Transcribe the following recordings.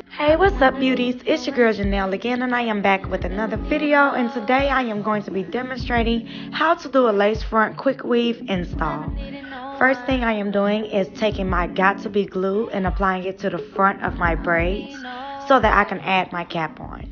Hey, what's up, beauties? It's your girl Janelle again, and I am back with another video. And today I am going to be demonstrating how to do a lace front quick weave install. First thing I am doing is taking my Got2b glue and applying it to the front of my braids so that I can add my cap on.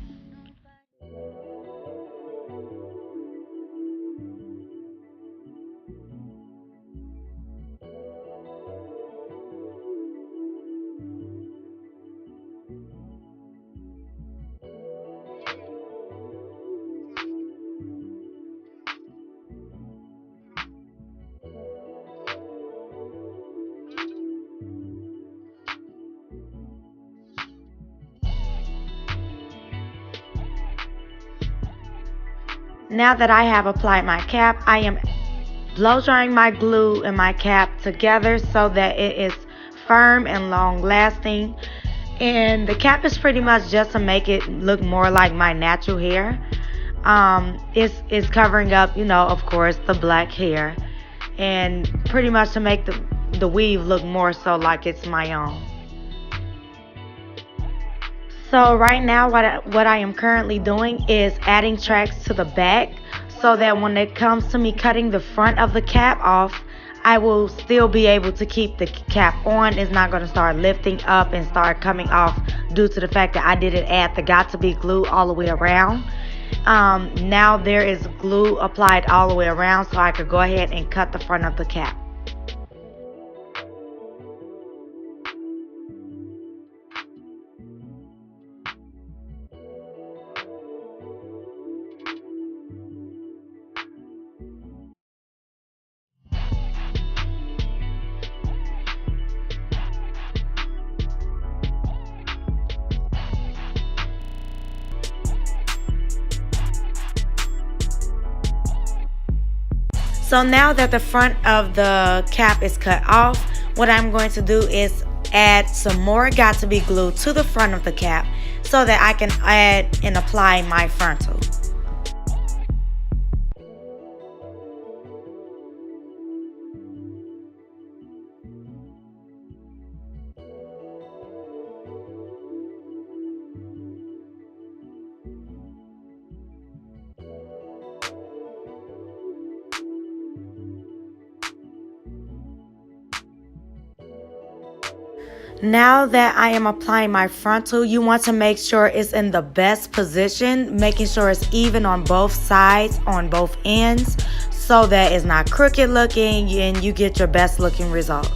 Now that I have applied my cap, I am blow drying my glue and my cap together so that it is firm and long lasting. And the cap is pretty much just to make it look more like my natural hair. It's covering up, of course, the black hair, and pretty much to make the weave look more so like it's my own. So right now what I am currently doing is adding tracks to the back so that when it comes to me cutting the front of the cap off, I will still be able to keep the cap on. It's not going to start lifting up and start coming off due to the fact that I didn't add the Got2b glue all the way around. Now there is glue applied all the way around, so I could go ahead and cut the front of the cap. So now that the front of the cap is cut off, what I'm going to do is add some more Got2b glue to the front of the cap so that I can add and apply my frontal. Now that I am applying my frontal, you want to make sure it's in the best position, making sure it's even on both sides, on both ends, so that it's not crooked looking and you get your best looking results.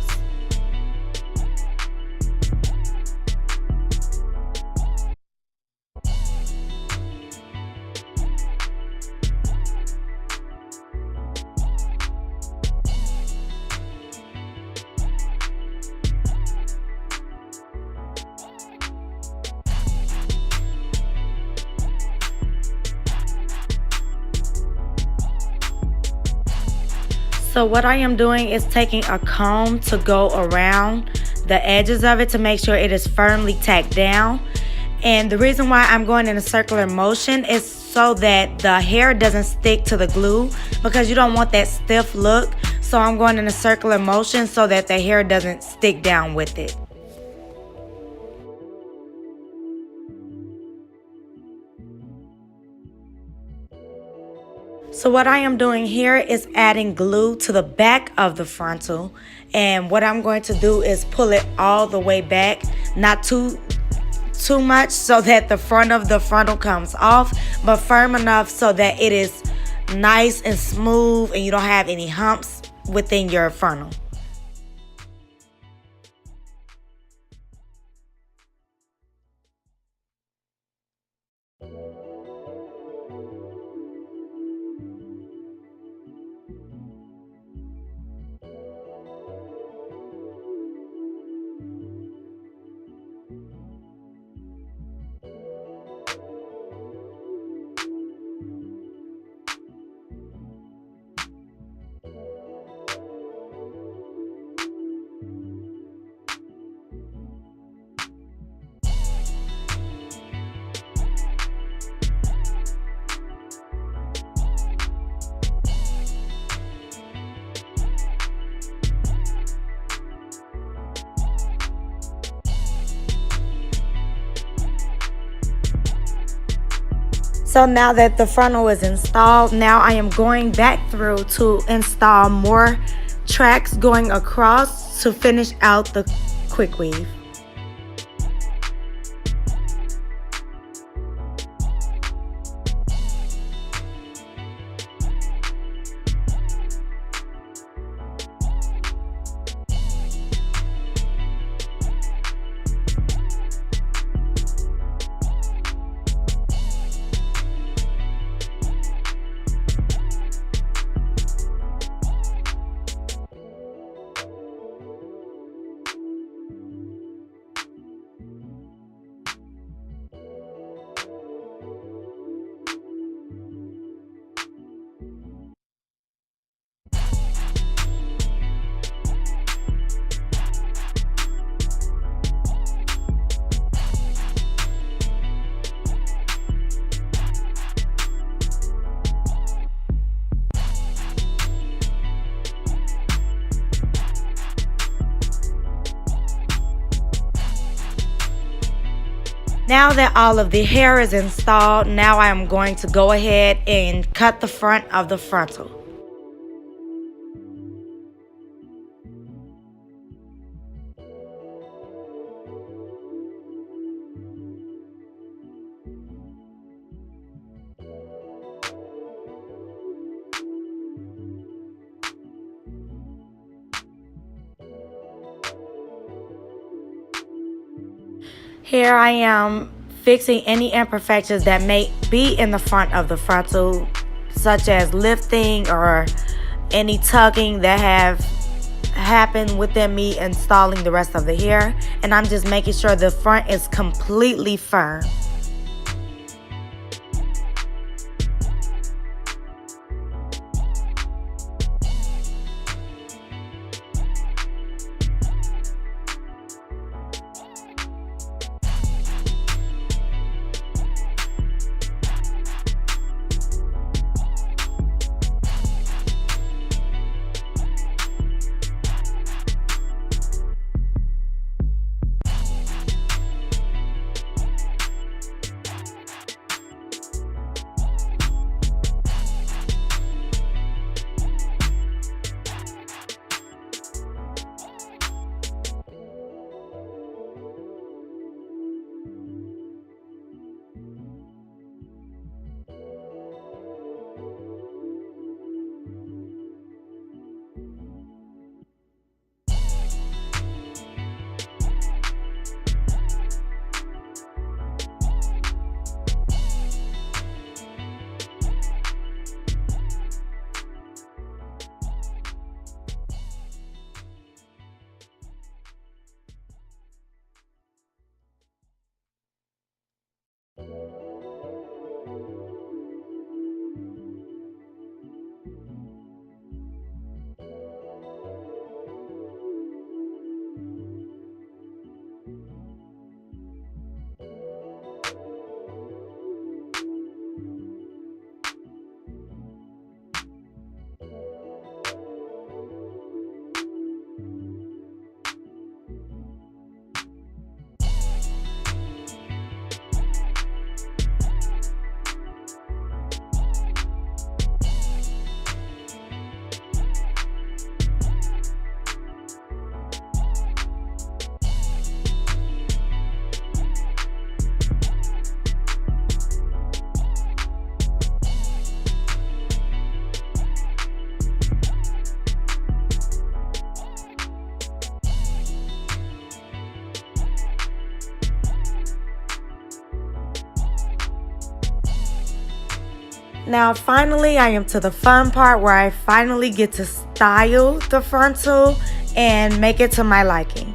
So what I am doing is taking a comb to go around the edges of it to make sure it is firmly tacked down. And the reason why I'm going in a circular motion is so that the hair doesn't stick to the glue, because you don't want that stiff look. So I'm going in a circular motion so that the hair doesn't stick down with it. So what I am doing here is adding glue to the back of the frontal, and what I'm going to do is pull it all the way back, not too much so that the front of the frontal comes off, but firm enough so that it is nice and smooth and you don't have any humps within your frontal. So now that the frontal is installed, now I am going back through to install more tracks going across to finish out the quick weave. Now that all of the hair is installed, now I am going to go ahead and cut the front of the frontal. Here I am fixing any imperfections that may be in the front of the frontal, such as lifting or any tugging that have happened within me installing the rest of the hair. And I'm just making sure the front is completely firm. Now finally I am to the fun part where I finally get to style the frontal and make it to my liking.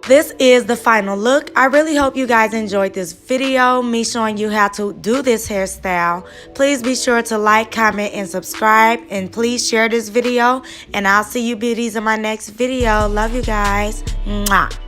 This is the final look. I really hope you guys enjoyed this video, me showing you how to do this hairstyle. Please be sure to like, comment, and subscribe. And please share this video. And I'll see you beauties in my next video. Love you guys. Mwah.